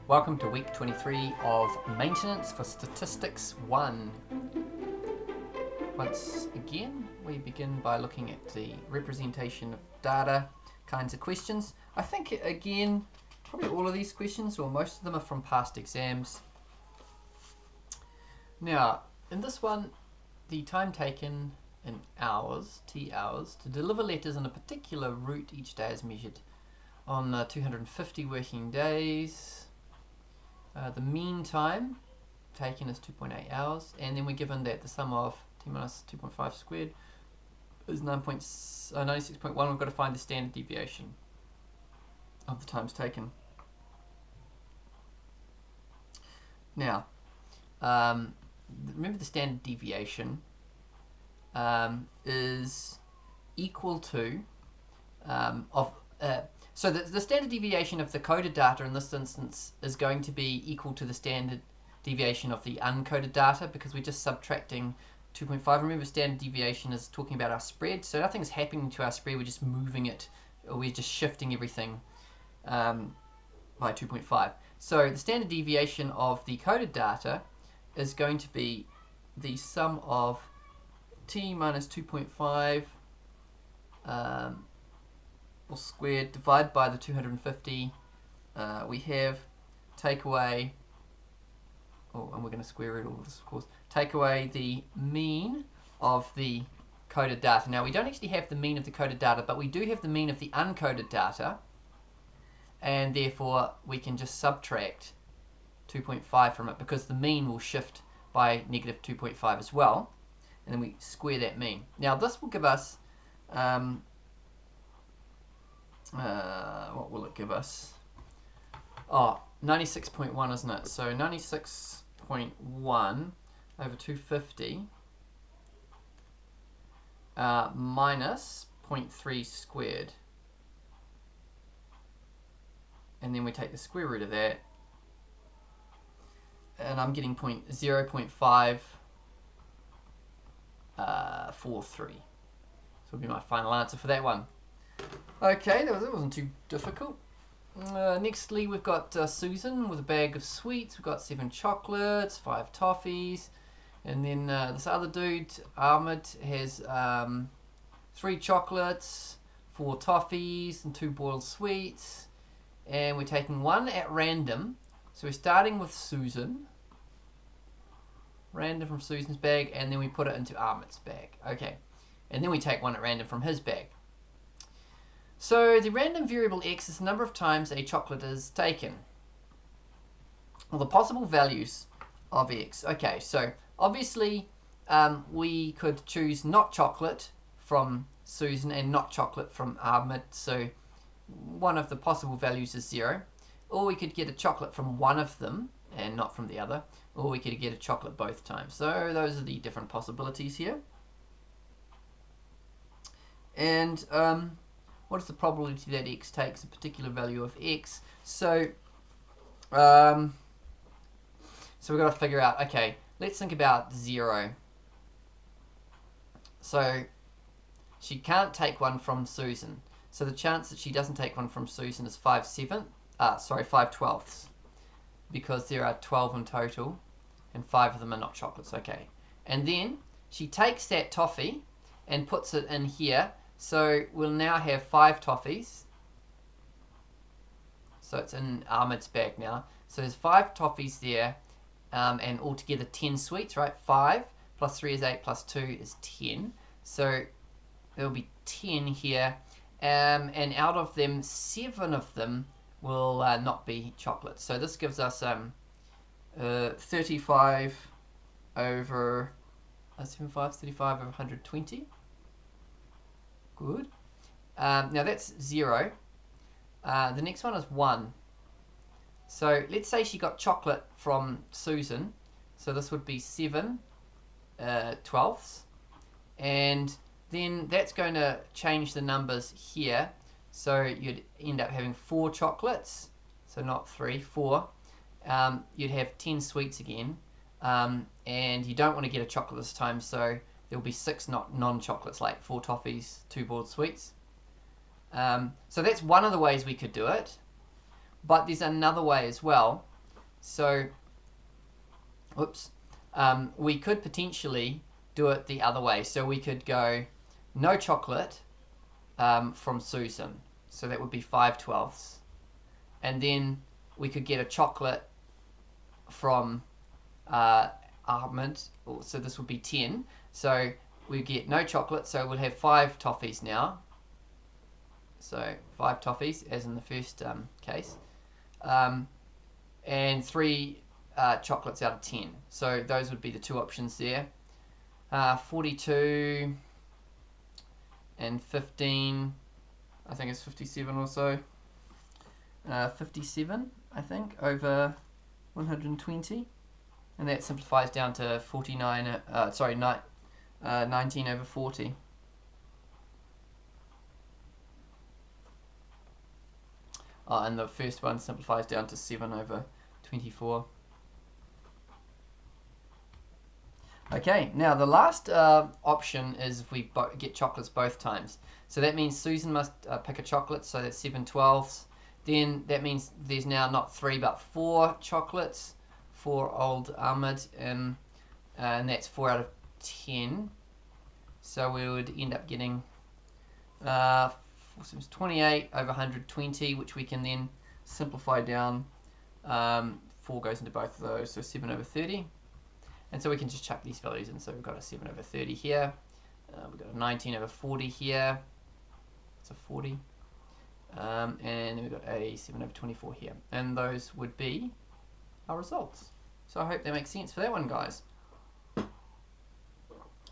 Welcome to week 23 of Maintenance for Statistics 1. Once again, we begin by looking at the representation of data kinds of questions. I think, again, probably all of these questions, or most of them, are from past exams. Now, in this one, the time taken in hours, T hours, to deliver letters on a particular route each day is measured on 250 working days. The mean time taken is 2.8 hours, and then we're given that the sum of t minus 2.5 squared is 96.1. We've got to find the standard deviation of the times taken. Now, remember the standard deviation is equal to so the standard deviation of the coded data in this instance is going to be equal to the standard deviation of the uncoded data, because we're just subtracting 2.5. Remember, standard deviation is talking about our spread, so nothing's happening to our spread, we're just moving it, or we're just shifting everything by 2.5. So the standard deviation of the coded data is going to be the sum of t minus 2.5 all squared divided by the 250 we have, take away, and we're going to square root all of this, of course, take away the mean of the coded data. Now, we don't actually have the mean of the coded data, but we do have the mean of the uncoded data, and therefore we can just subtract 2.5 from it, because the mean will shift by negative 2.5 as well, and then we square that mean. Now, this will give us what will it give us? 96.1, isn't it? So 96.1 over 250 minus 0.3 squared. And then we take the square root of that. And I'm getting 0.543. So will be my final answer for that one. Okay, that wasn't too difficult. Nextly, we've got Susan with a bag of sweets. We've got 7 chocolates, 5 toffees, and then this other dude, Ahmed, has 3 chocolates, 4 toffees, and 2 boiled sweets. And we're taking one at random. So we're starting with Susan, random from Susan's bag, and then we put it into Ahmed's bag. Okay, and then we take one at random from his bag. So the random variable x is the number of times a chocolate is taken. Well, the possible values of x. Okay, so obviously we could choose not chocolate from Susan and not chocolate from Ahmed. So one of the possible values is 0. Or we could get a chocolate from one of them and not from the other. Or we could get a chocolate both times. So those are the different possibilities here. And what is the probability that x takes a particular value of x? So, we've got to figure out, okay, let's think about 0. So, she can't take one from Susan. So the chance that she doesn't take one from Susan is 5 twelfths. Because there are 12 in total, and 5 of them are not chocolates, okay. And then, she takes that toffee and puts it in here. So we'll now have 5 toffees. So it's in Ahmed's bag now. So there's 5 toffees there, and altogether 10 sweets, right? 5 plus 3 is 8 plus 2 is 10. So there will be 10 here. And out of them, 7 of them will not be chocolate. So this gives us 35 over 120. Good. Now that's 0. The next one is 1. So let's say she got chocolate from Susan. So this would be 7 twelfths. And then that's going to change the numbers here. So you'd end up having 4 chocolates. So not 3, 4. You'd have 10 sweets again. And you don't want to get a chocolate this time, so there will be 6 non-chocolates, like 4 toffees, 2 boiled sweets. So that's one of the ways we could do it. But there's another way as well, So, whoops, we could potentially do it the other way. So we could go no chocolate from Susan. So that would be 5/12. And then we could get a chocolate from Ahmed. So this would be 10. So we get no chocolate. So we'll have 5 toffees now. So 5 toffees, as in the first case. And 3 chocolates out of 10. So those would be the 2 options there. 42 and 15, I think it's 57 or so. 57, I think, over 120. And that simplifies down to 19 over 40. Oh, and the first one simplifies down to 7 over 24. Okay, now the last option is if we get chocolates both times. So that means Susan must pick a chocolate, so that's 7/12. Then that means there's now not 3 but 4 chocolates for old Ahmed, and that's 4 out of 10. So we would end up getting 28 over 120, which we can then simplify down. 4 goes into both of those, so 7 over 30. And so we can just chuck these values in. So we've got a 7 over 30 here. We've got a 19 over 40 here. It's a 40. And then we've got a 7 over 24 here. And those would be our results. So I hope that makes sense for that one, guys.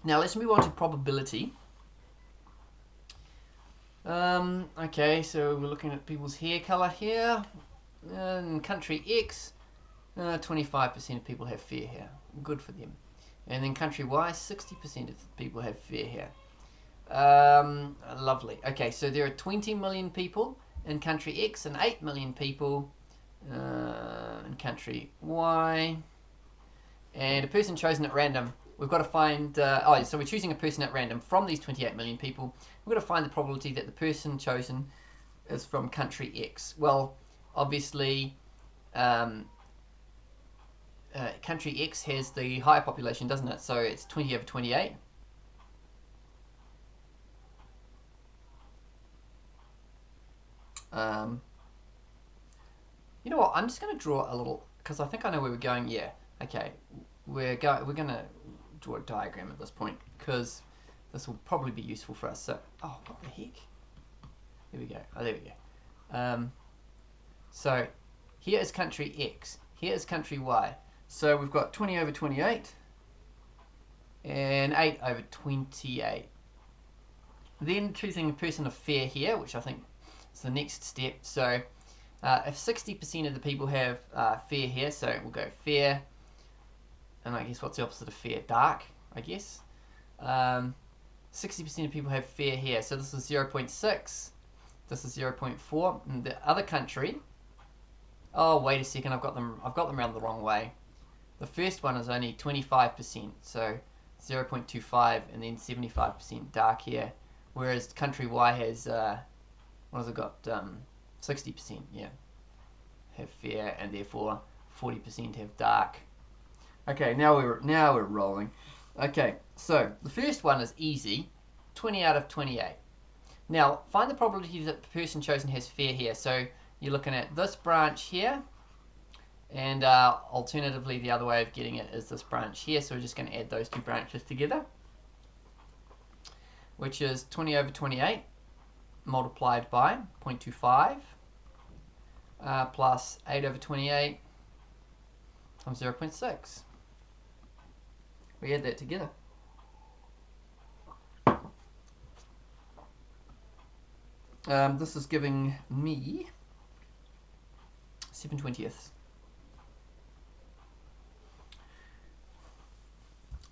Now let's move on to probability. Okay, so we're looking at people's hair color here. In country X, 25% of people have fair hair. Good for them. And then country Y, 60% of people have fair hair. Lovely. Okay, so there are 20 million people in country X and 8 million people in country Y. And a person chosen at random. We've got to find, so we're choosing a person at random from these 28 million people. We've got to find the probability that the person chosen is from country X. Well, obviously, country X has the higher population, doesn't it? So it's 20 over 28. You know what? I'm just going to draw a little, because I think I know where we're going. Yeah. Okay. We're going to draw a diagram at this point, because this will probably be useful for us. So, oh, what the heck? There we go. Oh, there we go. So here is country X. Here is country Y. So we've got 20 over 28 and 8 over 28. Then choosing a person of fair here, which I think is the next step. So if 60% of the people have fair hair, so we'll go fair, and I guess what's the opposite of fair? Dark, I guess. 60% of people have fair hair, so this is 0.6, this is 0.4, and the other country, oh wait a second, I've got them around the wrong way. The first one is only 25%, so 0.25, and then 75% dark hair, whereas country Y has, what has it got, 60%, yeah, have fair, and therefore 40% have dark. Okay, now we're rolling. Okay, so the first one is easy, 20 out of 28. Now, find the probability that the person chosen has fair hair. So you're looking at this branch here, and alternatively the other way of getting it is this branch here. So we're just going to add those 2 branches together, which is 20 over 28 multiplied by 0.25 plus 8 over 28 times 0.6. We add that together. This is giving me 7/20.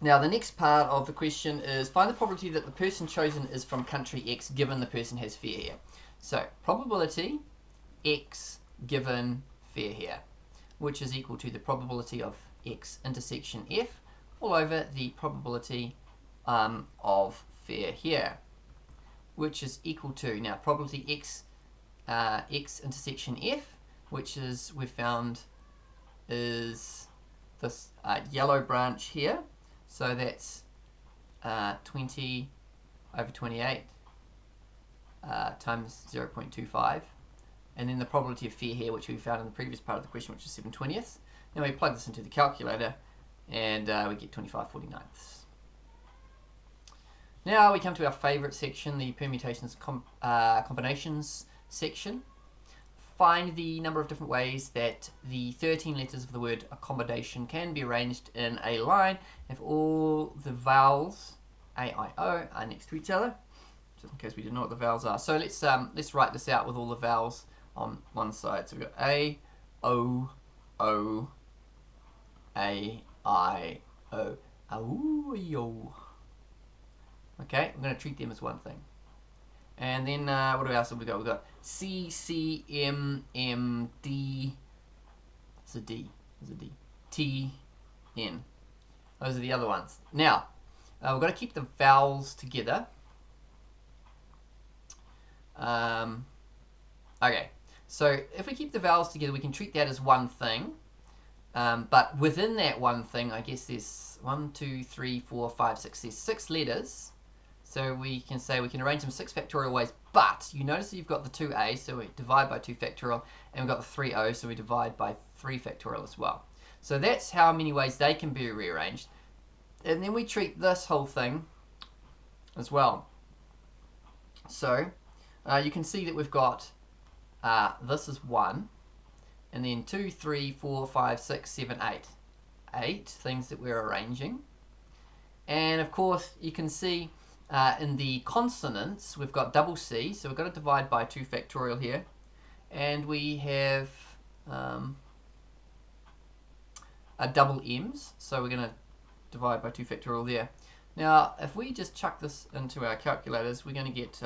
Now the next part of the question is find the probability that the person chosen is from country X given the person has fair hair. So probability X given fair hair, which is equal to the probability of X intersection F all over the probability of fair hair, which is equal to, now probability X X intersection F, which is, we've found is this yellow branch here. So that's 20 over 28 times 0.25. And then the probability of fair here, which we found in the previous part of the question, which is 7/20. Then we plug this into the calculator, and we get 25/49. Now we come to our favourite section, the permutations combinations section. Find the number of different ways that the 13 letters of the word accommodation can be arranged in a line if all the vowels A, I, O are next to each other, just in case we didn't know what the vowels are. So let's write this out with all the vowels on one side. So we've got A, O, O, A, I, O. Ow, yo. Okay, we're going to treat them as one thing. And then what else have we got? We've got C, C, M, M, D. It's a D. It's a D. T, N. Those are the other ones. Now, we've got to keep the vowels together. Okay, so if we keep the vowels together, we can treat that as one thing. But within that one thing, I guess there's 1, 2, 3, 4, 5, 6. There's 6 letters. So we can say we can arrange them 6 factorial ways, but you notice that you've got the 2a, so we divide by 2 factorial, and we've got the 3o, so we divide by 3 factorial as well. So that's how many ways they can be rearranged. And then we treat this whole thing as well. So you can see that we've got this is 1, and then 2, 3, 4, 5, 6, 7, 8. 8 things that we're arranging. And of course you can see in the consonants, we've got double C, so we've got to divide by 2 factorial here. And we have a double M's, so we're going to divide by 2 factorial there. Now, if we just chuck this into our calculators, we're going to get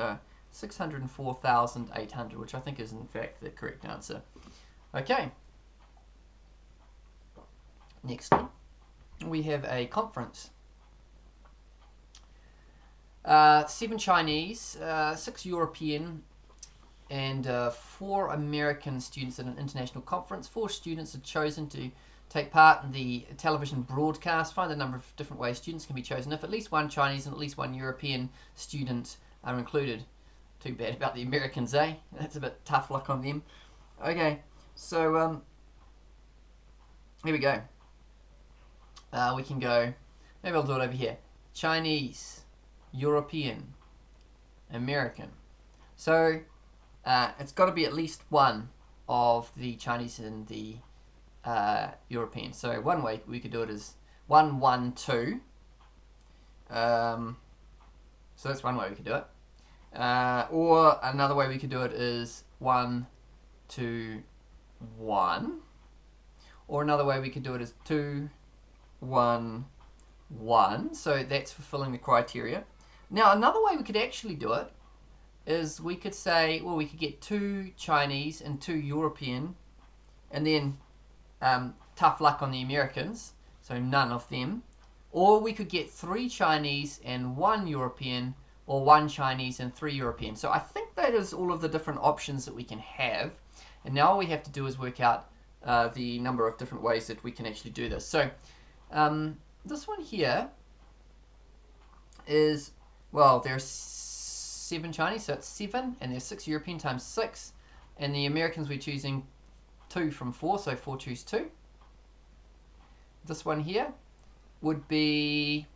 604,800, which I think is in fact the correct answer. Okay. Next, we have a conference. 7 Chinese, 6 European, and 4 American students at an international conference. 4 students are chosen to take part in the television broadcast. Find the number of different ways students can be chosen if at least 1 Chinese and at least 1 European student are included. Too bad about the Americans, eh? That's a bit tough luck on them. Okay, so here we go. We can go, maybe I'll do it over here. Chinese, European, American. So it's got to be at least one of the Chinese and the European. So one way we could do it is 1, 1, 2. So that's one way we could do it. Or another way we could do it is 1, 2, 1. Or another way we could do it is 2, 1, 1. So that's fulfilling the criteria. Now another way we could actually do it is we could say, well, we could get 2 Chinese and 2 European, and then tough luck on the Americans, so none of them. Or we could get 3 Chinese and 1 European, or 1 Chinese and 3 European. So I think that is all of the different options that we can have. And now all we have to do is work out the number of different ways that we can actually do this. So this one here is, well, there's 7 Chinese, so it's 7, and there's 6 European times 6, and the Americans we're choosing 2 from 4, so 4 choose 2. This one here would be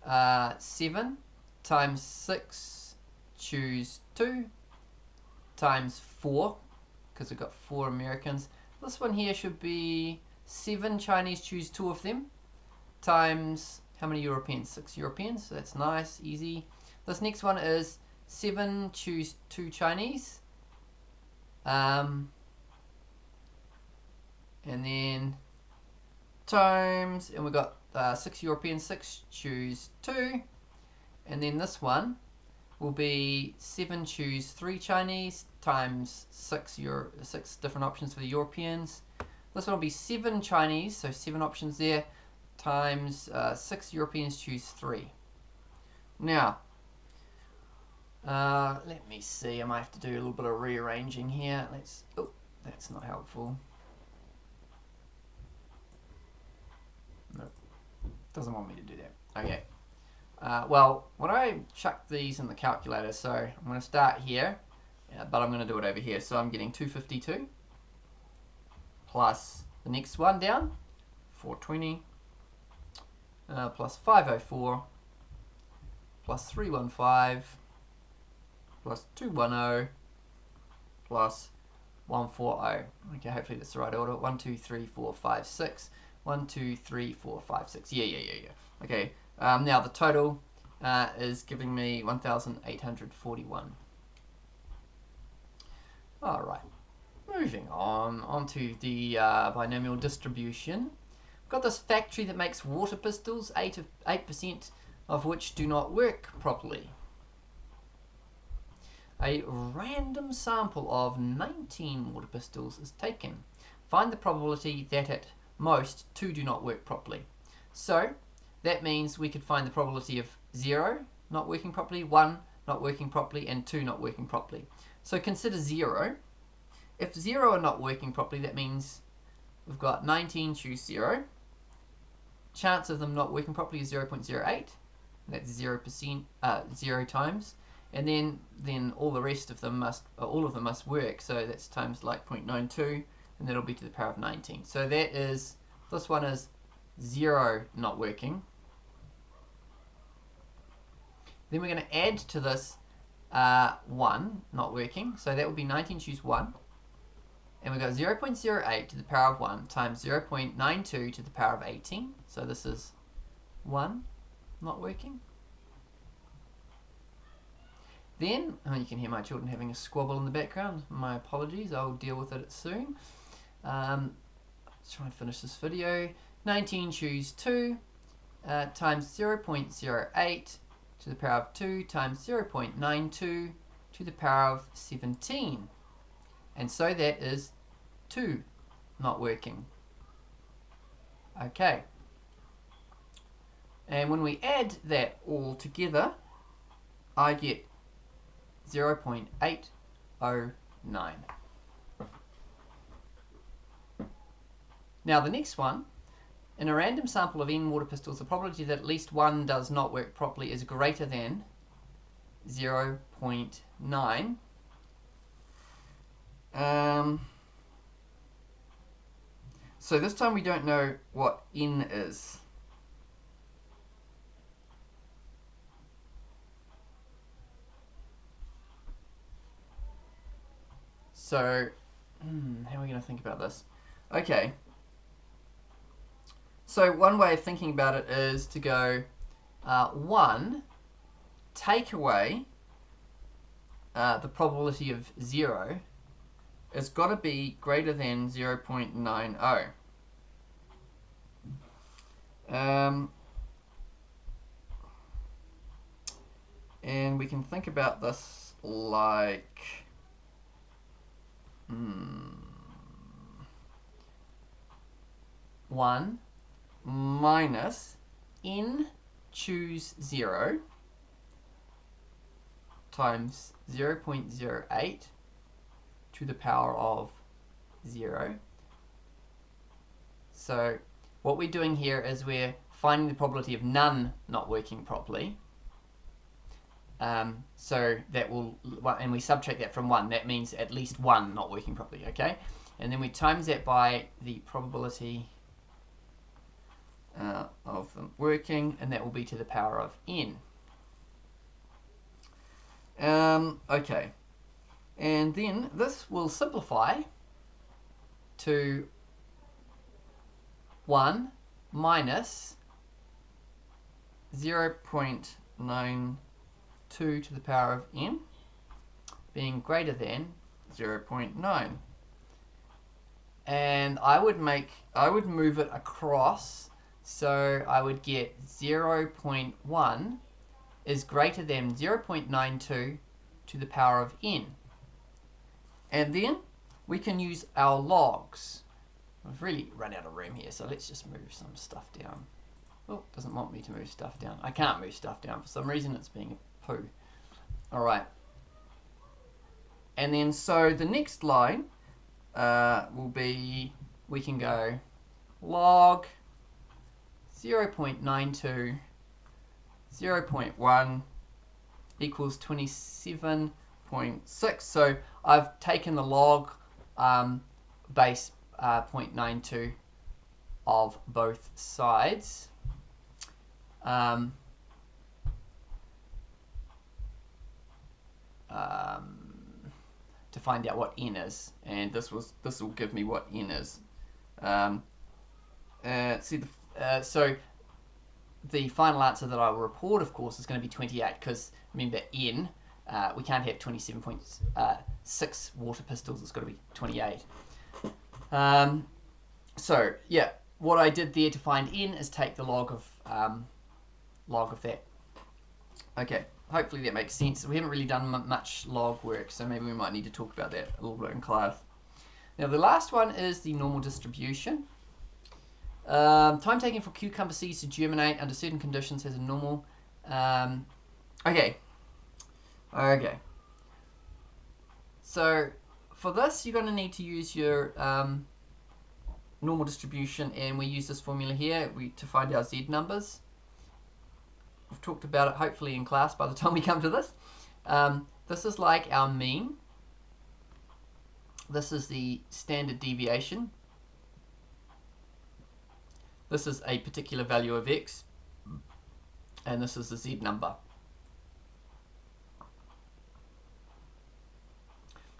7 times 6 choose 2 times 4, because we've got 4 Americans. This one here should be 7 Chinese, choose 2 of them, times how many Europeans? 6 Europeans, so that's nice, easy. This next one is 7 choose 2 Chinese, and then times, and we've got 6 Europeans, 6 choose 2, and then this one will be 7 choose 3 Chinese times 6 different options for the Europeans. This one will be 7 Chinese, so 7 options there, times 6 Europeans choose 3. Now, let me see, I might have to do a little bit of rearranging here. Oh, that's not helpful. Doesn't want me to do that. Okay. Well, when I chuck these in the calculator, so I'm going to start here, but I'm going to do it over here. So I'm getting 252 plus the next one down, 420, plus 504, plus 315, plus 210, plus 140. Okay, hopefully that's the right order. 1, 2, 3, 4, 5, 6. 1, 2, 3, 4, 5, 6. Yeah. Okay, now the total is giving me 1,841. Alright, moving on to the binomial distribution. We've got this factory that makes water pistols, 8% of which do not work properly. A random sample of 19 water pistols is taken. Find the probability that at most 2 do not work properly. So that means we could find the probability of 0 not working properly, 1 not working properly, and 2 not working properly. So consider 0. If 0 are not working properly, that means we've got 19 choose 0. Chance of them not working properly is 0.08. That's 0%, 0 times. And then all the rest of them must work. So that's times like 0.92, and that'll be to the power of 19. So that is, this one is 0 not working. Then we're going to add to this 1 not working. So that would be 19 choose 1. And we've got 0.08 to the power of 1 times 0.92 to the power of 18. So this is 1 not working. Then, you can hear my children having a squabble in the background. My apologies, I'll deal with it soon. Let's try and finish this video. 19 choose 2 times 0.08 to the power of 2 times 0.92 to the power of 17. And so that is 2 not working. Okay. And when we add that all together, I get 0.809. Now the next one, in a random sample of n water pistols, the probability that at least one does not work properly is greater than 0.9. So this time we don't know what n is. So, how are we going to think about this? Okay. So one way of thinking about it is to go 1, take away the probability of 0. It's got to be greater than 0.90. And we can think about this like 1 minus n choose 0 times 0.08 to the power of 0. So what we're doing here is we're finding the probability of none not working properly. So that will, and we subtract that from 1. That means at least 1 not working properly, okay? And then we times that by the probability of them working, and that will be to the power of n. Okay. And then this will simplify to 1 minus 0.92 to the power of n being greater than 0.9. And I would move it across, so I would get 0.1 is greater than 0.92 to the power of n. And then we can use our logs. We've really run out of room here, so let's just move some stuff down. Oh, it doesn't want me to move stuff down. I can't move stuff down. For some reason it's being a poo. Alright. And then so the next line will be, we can go log 0.92, 0.1 equals 27.6. So I've taken the log base 0.92 of both sides. To find out what n is, and this will give me what n is. So the final answer that I will report, of course, is going to be 28, because remember n, we can't have 27.6 water pistols, it's got to be 28. So yeah, what I did there to find n is take the log of that. Okay, hopefully that makes sense. We haven't really done much log work, so maybe we might need to talk about that a little bit in class. Now the last one is the normal distribution. Time taken for cucumber seeds to germinate under certain conditions has a normal. Okay. So for this, you're going to need to use your normal distribution, and we use this formula here to find our z numbers. We've talked about it hopefully in class by the time we come to this. This is like our mean. This is the standard deviation. This is a particular value of x, and this is the z number.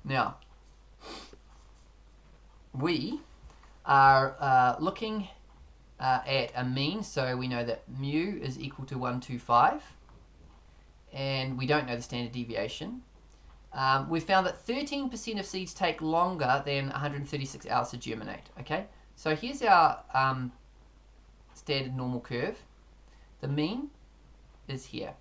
Now, we are looking at a mean, so we know that mu is equal to 125, and we don't know the standard deviation. We found that 13% of seeds take longer than 136 hours to germinate. Okay, so here's our standard normal curve. The mean is here.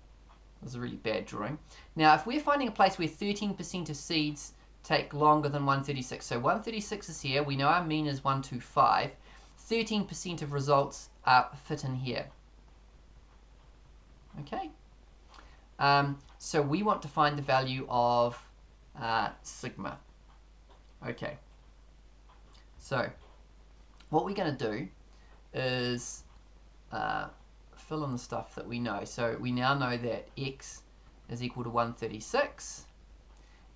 This is a really bad drawing. Now, if we're finding a place where 13% of seeds take longer than 136, so 136 is here, we know our mean is 125, 13% of results fit in here. Okay, so we want to find the value of sigma. Okay, so what we're going to do is fill in the stuff that we know. So we now know that x is equal to 136,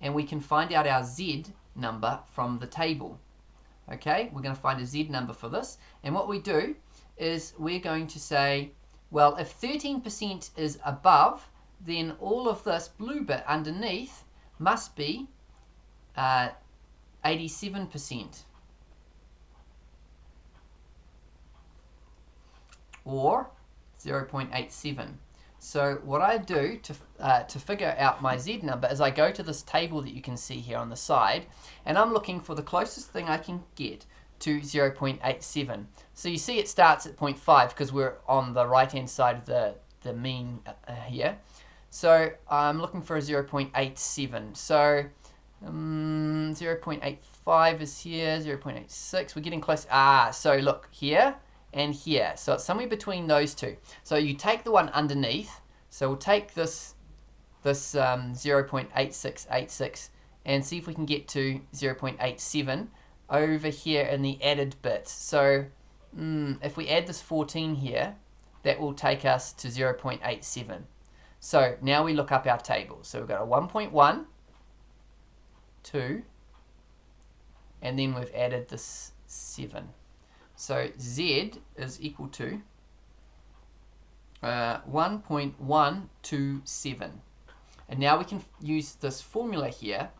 and we can find out our z number from the table. Okay, we're going to find a z number for this, and what we do is we're going to say, well, if 13% is above, then all of this blue bit underneath must be 87%. Or 0.87. So what I do to figure out my z number is I go to this table that you can see here on the side, and I'm looking for the closest thing I can get to 0.87. So you see it starts at 0.5 because we're on the right hand side of the mean here. So I'm looking for a 0.87. So 0.85 is here, 0.86. We're getting close. So look here and here. So it's somewhere between those two. So you take the one underneath. So we'll take this 0.8686 and see if we can get to 0.87 over here in the added bits. So if we add this 14 here, that will take us to 0.87. So now we look up our table. So we've got a 1.1, 2, and then we've added this 7. So z is equal to 1.127. And now we can use this formula here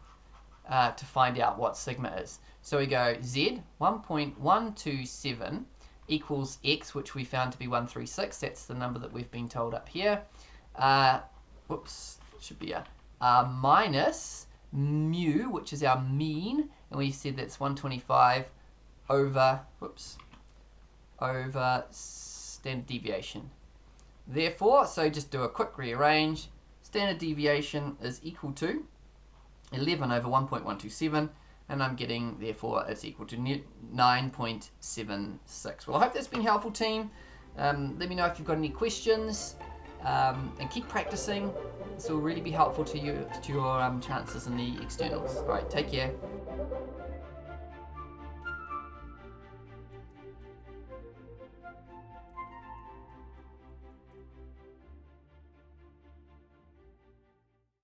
to find out what sigma is. So we go z 1.127 equals x, which we found to be 136. That's the number that we've been told up here. Whoops, should be a minus mu, which is our mean, and we said that's 125 over, over standard deviation. Therefore, so just do a quick rearrange, standard deviation is equal to 11 over 1.127, and I'm getting, therefore, it's equal to 9.76. Well, I hope that's been helpful, team. Let me know if you've got any questions, and keep practicing. This will really be helpful to you, to your chances in the externals. All right, take care.